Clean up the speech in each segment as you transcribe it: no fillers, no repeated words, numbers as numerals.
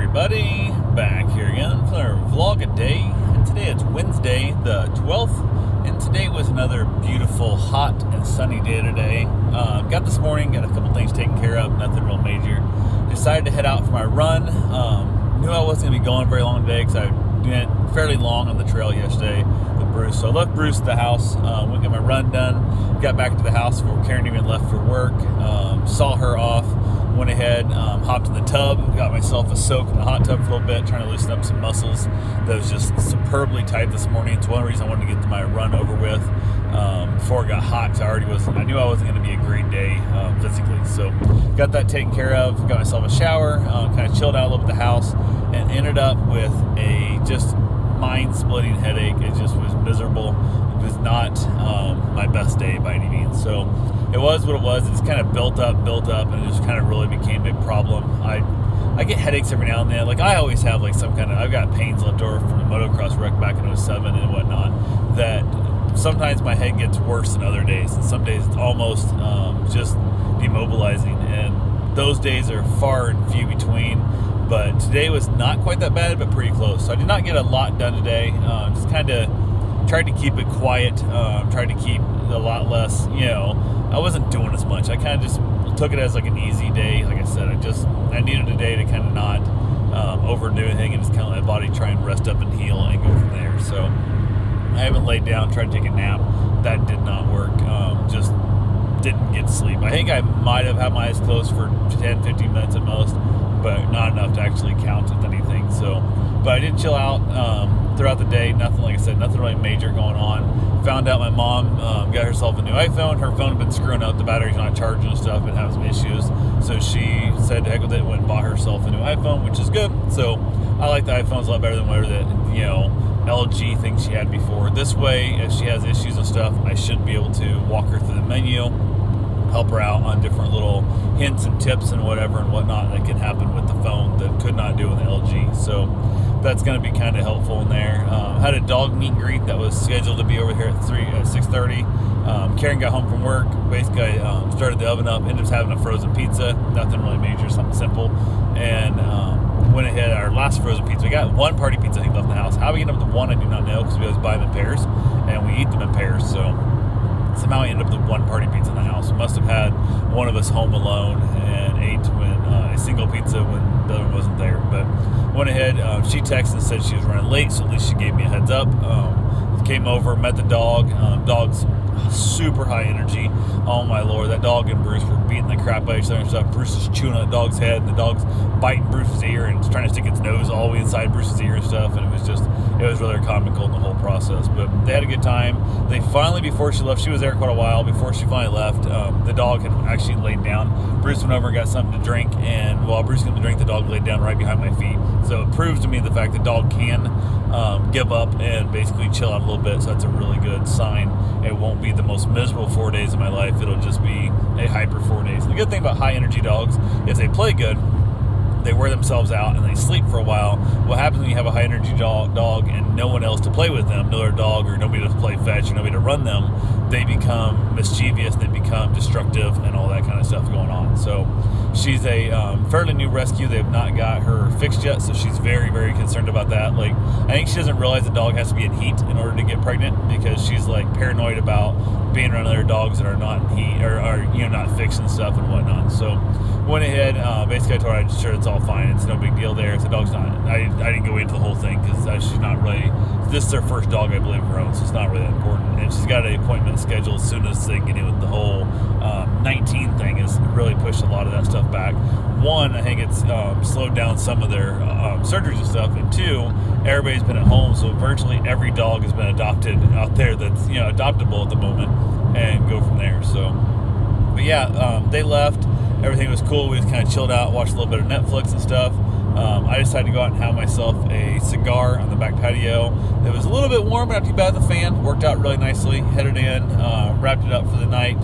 everybody, back here again for our vlog a day, and today it's Wednesday the 12th, and today was another beautiful, hot and sunny day today. Got this morning, got a couple things taken care of, nothing real major. Decided to head out for my run. Knew I wasn't going to be going very long today because I went fairly long on the trail yesterday with Bruce. So I left Bruce at the house, went got my run done, got back to the house before Karen even left for work, saw her off. Went ahead, hopped in the tub, got myself a soak in the hot tub for a little bit, trying to loosen up some muscles that was just superbly tight this morning. It's one reason I wanted to get my run over with before it got hot, because I knew I wasn't going to be a great day physically. So got that taken care of, got myself a shower, kind of chilled out a little bit at the house, and ended up with a just mind-splitting headache. It just was miserable. It was not my best day by any means. So it was what it was. It's kind of built up, and it just kind of really became a problem. I get headaches every now and then. Like, I always have like some kind of, I've got pains left over from the motocross wreck back in 07 and whatnot, that sometimes my head gets worse than other days, and some days it's almost just demobilizing, and those days are far and few between. But today was not quite that bad, but pretty close. So I did not get a lot done today. Just kind of tried to keep it quiet, tried to keep a lot less, I wasn't doing as much. I kind of just took it as like an easy day. Like I said, I needed a day to kind of not overdo anything and just kind of let my body try and rest up and heal and go from there. So I haven't laid down, tried to take a nap. That did not work. Just didn't get sleep. I think I might have had my eyes closed for 10, 15 minutes at most, but not enough to actually count with anything. So, but I did chill out throughout the day. Nothing, like I said, nothing really major going on. Found out my mom got herself a new iPhone. Her phone had been screwing up. The battery's not charging and stuff, and having some issues. So she said, heck with it, went and bought herself a new iPhone, which is good. So I like the iPhones a lot better than whatever that, LG thing she had before. This way, if she has issues and stuff, I should be able to walk her through the menu, help her out on different little hints and tips and whatever and whatnot that can happen with the phone that could not do with the LG. So that's going to be kind of helpful in there. Had a dog meet and greet that was scheduled to be over here at 6:30. Karen got home from work, basically started the oven up, ended up having a frozen pizza, nothing really major, something simple, and went ahead, our last frozen pizza, we got one party pizza I think left in the house. How we ended up with one, I do not know, because we always buy them in pairs, and we eat them in pairs, so somehow we ended up with one party pizza in the house. We must have had one of us home alone and ate when a single pizza when the other one wasn't there. But went ahead, she texted and said she was running late, so at least she gave me a heads up. Came over, met the dog. Dog's super high energy. Oh my lord, that dog and Bruce were beating the crap out of each other and stuff. Bruce is chewing on the dog's head, and the dog's biting Bruce's ear and trying to stick its nose all the way inside Bruce's ear and stuff, and it was really comical in the whole process. But they had a good time. They finally, before she left, she was there quite a while, before she finally left, the dog had actually laid down. Bruce went over and got something to drink, and while Bruce got to drink, the dog laid down right behind my feet. So it proves to me the fact the dog can give up and basically chill out a little bit, so that's a really good sign. It won't be the most miserable 4 days of my life. It'll just be a hyper 4 days. And the good thing about high energy dogs is they play good, they wear themselves out, and they sleep for a while. What happens when you have a high energy dog and no one else to play with them, no other dog or nobody to play fetch or nobody to run them, they become mischievous, they become destructive, and all that kind of stuff going on. So she's a fairly new rescue. They've not got her fixed yet, so she's very, very concerned about that. Like, I think she doesn't realize the dog has to be in heat in order to get pregnant, because she's like paranoid about being around other dogs that are not in heat or are not fixed and stuff and whatnot. So went ahead, basically I told her I'm sure it's all fine, it's no big deal there. If the dog's not, I didn't go into the whole thing because she's not really, this is her first dog I believe of her own, so it's not really that important. And she's got an appointment scheduled as soon as they get in with the whole 19 thing, has really pushed a lot of that stuff back. One, I think it's slowed down some of their surgeries and stuff, and two, everybody's been at home, so virtually every dog has been adopted out there that's adoptable at the moment, and go from there. So, but yeah, they left. Everything was cool. We just kind of chilled out, watched a little bit of Netflix and stuff. I decided to go out and have myself a cigar on the back patio. It was a little bit warm, but not too bad. The fan worked out really nicely. Headed in, wrapped it up for the night.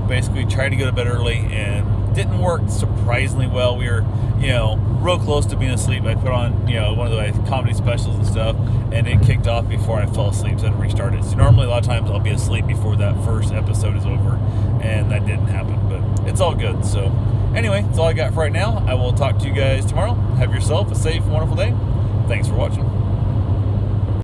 Basically tried to go to bed early, and didn't work surprisingly well. We were, real close to being asleep. I put on, one of the comedy specials and stuff, and it kicked off before I fell asleep, so I had to restart it. So normally a lot of times I'll be asleep before that first episode is over, and that didn't happen, but it's all good. So Anyway, that's all I got for right now. I will talk to you guys tomorrow. Have yourself a safe and wonderful day. Thanks for watching.